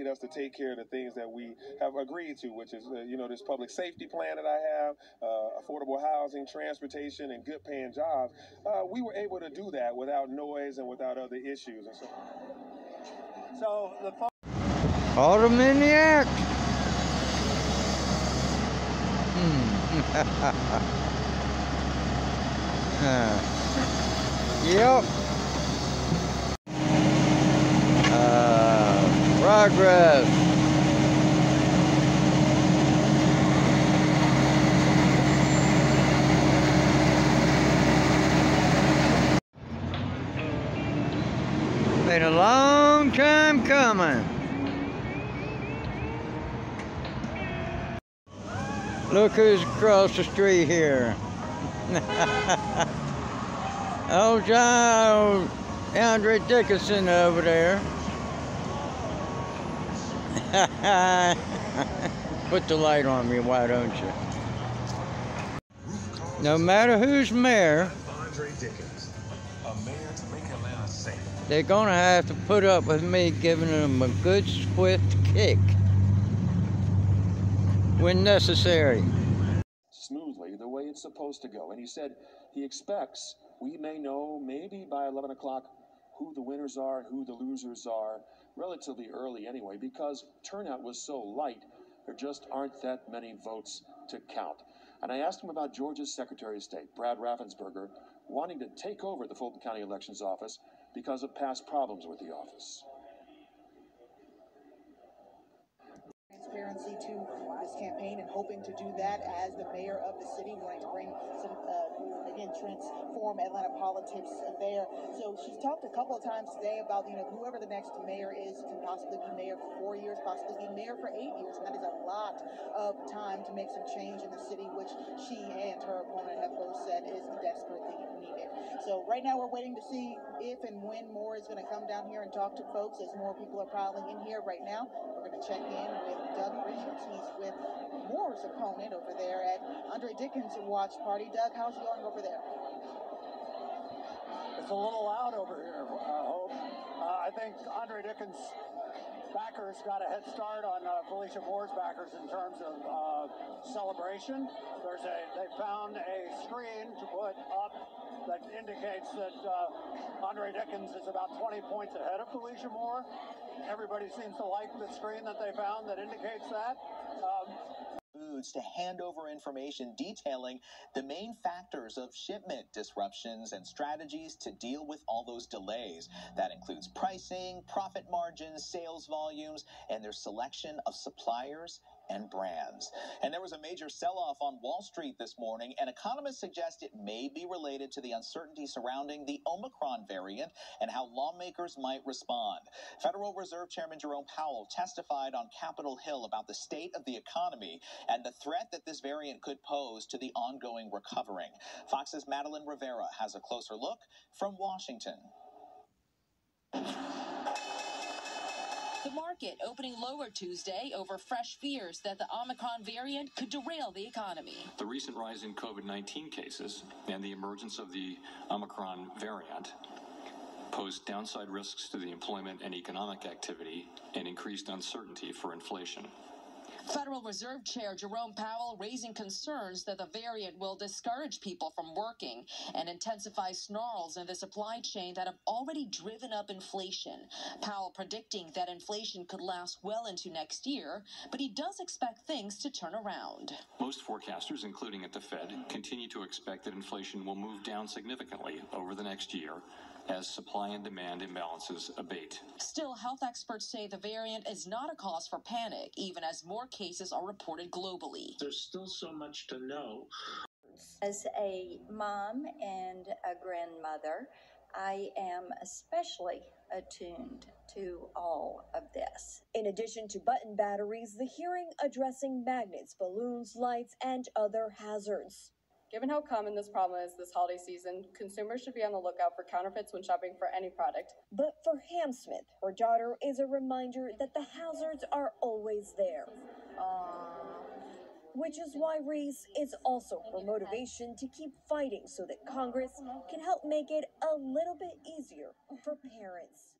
need us to take care of the things that we have agreed to, which is, this public safety plan that I have, affordable housing, transportation, and good paying jobs. We were able to do that without noise and without other issues. And so the Aldermaniac. Yep. Progress. Been a long time coming. Look who's across the street here. Old John, Andre Dickinson over there. Put the light on me, why don't you? No matter who's mayor, they're gonna have to put up with me giving them a good swift kick when necessary. Smoothly, the way it's supposed to go. And he said he expects we may know maybe by 11 o'clock who the winners are and who the losers are, relatively early anyway, because turnout was so light, there just aren't that many votes to count. And I asked him about Georgia's Secretary of State, Brad Raffensperger, wanting to take over the Fulton County Elections Office because of past problems with the office. Transparency to this campaign and hoping to do that as the mayor of the city, wanting to bring some, again, transform Atlanta politics there. So she's talked a couple of times today about, whoever the next mayor is can possibly be mayor for 4 years, possibly be mayor for 8 years. And that is a lot of time to make some change in the city, which she and her opponent have both said is desperately needed. So right now we're waiting to see if and when Moore is going to come down here and talk to folks as more people are piling in here right now. We're going to check in with Doug Richards. He's with Moore's opponent over there at Andre Dickens' watch party. Doug, how's it going over there? It's a little loud over here, Hope. I think Andre Dickens' backers got a head start on Felicia Moore's backers in terms of celebration. They found a screen to put up that indicates that Andre Dickens is about 20 points ahead of Felicia Moore. Everybody seems to like the screen that they found that indicates that. Foods to hand over information detailing the main factors of shipment disruptions and strategies to deal with all those delays. That includes pricing, profit margins, sales volumes, and their selection of suppliers and brands. And there was a major sell-off on Wall Street this morning, and economists suggest it may be related to the uncertainty surrounding the Omicron variant and how lawmakers might respond. Federal Reserve Chairman Jerome Powell testified on Capitol Hill about the state of the economy and the threat that this variant could pose to the ongoing recovering. Fox's Madeline Rivera has a closer look from Washington. The market opening lower Tuesday over fresh fears that the Omicron variant could derail the economy. The recent rise in COVID-19 cases and the emergence of the Omicron variant pose downside risks to the employment and economic activity and increased uncertainty for inflation. Federal Reserve Chair Jerome Powell raising concerns that the variant will discourage people from working and intensify snarls in the supply chain that have already driven up inflation. Powell predicting that inflation could last well into next year, but he does expect things to turn around. Most forecasters, including at the Fed, continue to expect that inflation will move down significantly over the next year as supply and demand imbalances abate. Still, health experts say the variant is not a cause for panic, even as more cases are reported globally. There's still so much to know. As a mom and a grandmother, I am especially attuned to all of this. In addition to button batteries, the hearing addressing magnets, balloons, lights, and other hazards. Given how common this problem is this holiday season, consumers should be on the lookout for counterfeits when shopping for any product. But for Hamsmith, her daughter is a reminder that the hazards are always there. Which is why Reese is also her motivation to keep fighting so that Congress can help make it a little bit easier for parents.